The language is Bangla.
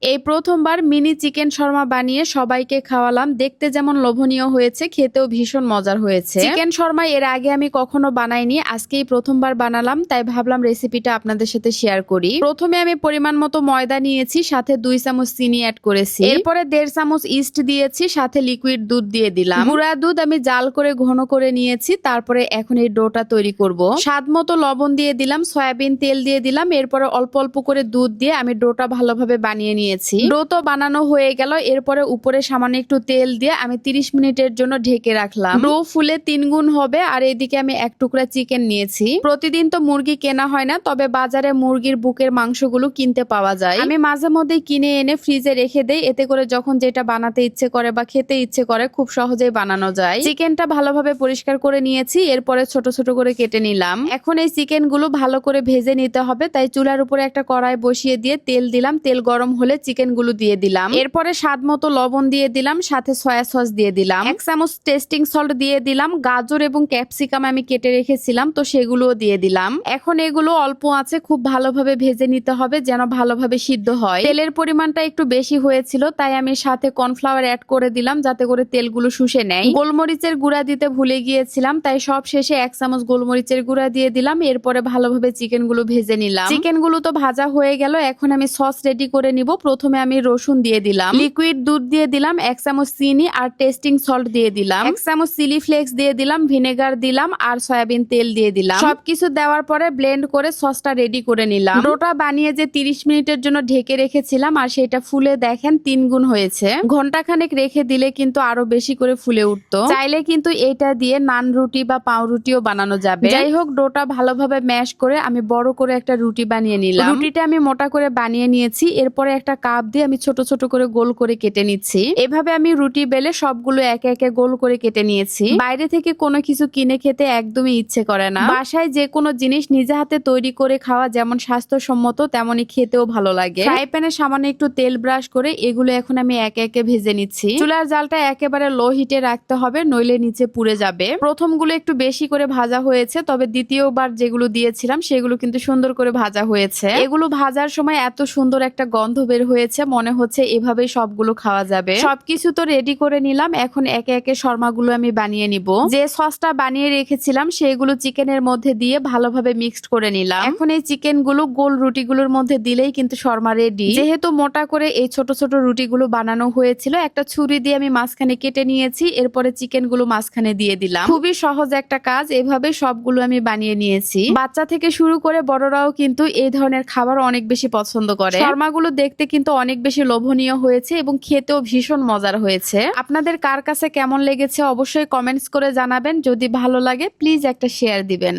এই প্রথমবার মিনি চিকেন শর্মা বানিয়ে সবাইকে খাওয়ালাম। দেখতে যেমন লোভনীয় হয়েছে, খেতেও ভীষণ মজার হয়েছে। চিকেন শর্মা এর আগে আমি কখনো বানাইনি, আজকেই প্রথমবার বানালাম, তাই ভাবলাম রেসিপিটা আপনাদের সাথে শেয়ার করি। প্রথমে আমি পরিমাণ মতো ময়দা নিয়েছি, সাথে 2 চামচ চিনি অ্যাড করেছি। এরপরে 1.5 চামচ ইস্ট দিয়েছি, সাথে লিকুইড দুধ দিয়ে দিলাম। গুঁড়া দুধ আমি জাল করে ঘন করে নিয়েছি। তারপরে এখন এই ডোটা তৈরি করব। স্বাদ মতো লবণ দিয়ে দিলাম, সয়াবিন তেল দিয়ে দিলাম। এরপরে অল্প অল্প করে দুধ দিয়ে আমি ডোটা ভালোভাবে বানিয়ে নিয়েছি। ডো তো বানানো হয়ে গেল। এরপরে উপরে সামান্য একটু তেল দিয়ে আমি 30 মিনিটের জন্য ঢেকে রাখলাম। ডো ফুলে 3 গুণ হবে। আর এদিকে আমি 1 টুকরা চিকেন নিয়েছি। প্রতিদিন তো মুরগি কেনা হয় না, তবে বাজারে মুরগির বুকের মাংসগুলো কিনতে পাওয়া যায়। আমি মাঝে মধ্যে কিনে এনে ফ্রিজে রেখে দেই, এতে করে যখন যেটা বানাতে ইচ্ছে করে বা খেতে ইচ্ছে করে খুব সহজেই বানানো যায়। চিকেনটা ভালোভাবে পরিষ্কার করে নিয়েছি, এরপরে ছোট ছোট করে কেটে নিলাম। এখন এই চিকেনগুলো ভালো করে ভেজে নিতে হবে, তাই চুলার উপরে একটা কড়াই বসিয়ে দিয়ে তেল দিলাম। তেল গরম হলে চিকেনগুলো দিয়ে দিলাম। এরপরে স্বাদ মতো লবণ দিয়ে দিলাম, সাথে সয়া সস দিয়ে দিলাম। 1 চামচ টেস্টিং সল্ট দিয়ে দিলাম। গাজর এবং ক্যাপসিকাম আমি কেটে রেখেছিলাম, তো সেগুলোও দিয়ে দিলাম। এখন এগুলো অল্প আছে খুব ভালোভাবে ভেজে নিতে হবে, যেন ভালোভাবে সিদ্ধ হয়। তেলের পরিমাণটা একটু বেশি হয়েছিল, তাই আমি সাথে কর্নফ্লাওয়ার অ্যাড করে দিলাম, যাতে করে তেলগুলো শুষে নেয়। গোলমরিচের গুঁড়া দিতে ভুলে গিয়েছিলাম, তাই সব শেষে 1 চামচ গোলমরিচের গুঁড়া দিয়ে দিলাম। এরপরে ভালোভাবে চিকেনগুলো ভেজে নিলাম। চিকেনগুলো তো ভাজা হয়ে গেল। এখন আমি সস রেডি করে নিব। প্রথমে আমি রসুন দিয়ে দিলাম, লিকুইড দুধ দিয়ে দিলাম, 1 চামচ চিনি আর টেস্টিং সল্ট দিয়ে দিলাম, 1 চামচ চিলি ফ্লেক্স দিয়ে দিলাম, ভিনেগার দিলাম আর সয়াবিন তেল দিয়ে দিলাম। সবকিছু দেওয়ার পরে ব্লেন্ড করে সসটা রেডি করে নিলাম। ডোটা বানিয়ে যে 30 মিনিটের জন্য ঢেকে রেখেছিলাম, আর সেটা ফুলে দেখেন 3 গুণ হয়েছে। ঘন্টাখানেক রেখে দিলে কিন্তু আরো বেশি করে ফুলে উঠতো। চাইলে কিন্তু এটা দিয়ে নান রুটি বা পাউরুটিও বানানো যাবে। যাই হোক, ডোটা ভালোভাবে ম্যাশ করে আমি বড় করে একটা রুটি বানিয়ে নিলাম। রুটিটা আমি মোটা করে বানিয়ে নিয়েছি। এরপরে একটা কাপ দিয়ে আমি ছোট ছোট করে গোল করে কেটে নিচ্ছি। এভাবে আমি রুটি বেলে সবগুলো একে একে গোল করে কেটে নিয়েছি। বাইরে থেকে কোনো কিছু কিনে খেতে একদমই ইচ্ছে করে না। বাসায় যে কোনো জিনিস নিজে হাতে তৈরি করে খাওয়া যেমন স্বাস্থ্যসম্মত, তেমনই খেতেও ভালো লাগে। ফ্রাই প্যানে সামান্য একটু তেল ব্রাশ করে এগুলো এখন আমি একে একে ভেজে নিচ্ছি। চুলার জালটা একেবারে লো হিটে রাখতে হবে, নইলে নিচে পুড়ে যাবে। প্রথমগুলো একটু বেশি করে ভাজা হয়েছে, তবে দ্বিতীয়বার যেগুলো দিয়েছিলাম সেগুলো কিন্তু সুন্দর করে ভাজা হয়েছে। এগুলো ভাজার সময় এত সুন্দর একটা গন্ধ বের হয়েছে, মনে হচ্ছে এভাবেই সবগুলো খাওয়া যাবে। সবকিছু তো রেডি করে নিলাম। এখন একে একে শর্মাগুলো আমি বানিয়ে নিব। যে সসটা বানিয়ে রেখেছিলাম সেগুলো চিকেনের মধ্যে দিয়ে ভালোভাবে মিক্সড করে নিলাম। এখন এই চিকেনগুলো গোল রুটিগুলোর মধ্যে দিলেই কিন্তু শর্মা রেডি। যেহেতু মোটা করে এই ছোট ছোট রুটিগুলো বানানো হয়েছিল, একটা ছুরি দিয়ে আমি মাঝখানে কেটে নিয়েছি। এরপরে চিকেনগুলো মাঝখানে দিয়ে দিলাম। খুবই সহজ একটা কাজ, এভাবে সবগুলো আমি বানিয়ে নিয়েছি। বাচ্চা থেকে শুরু করে বড়রাও কিন্তু এই ধরনের খাবার অনেক বেশি পছন্দ করে। শর্মাগুলো দেখতে কিন্তু অনেক বেশি লোভনীয় হয়েছে এবং খেতেও ভীষণ মজার হয়েছে। আপনাদের কার কাছে কেমন লেগেছে অবশ্যই কমেন্টস করে জানাবেন। যদি ভালো লাগে প্লিজ একটা শেয়ার দিবেন।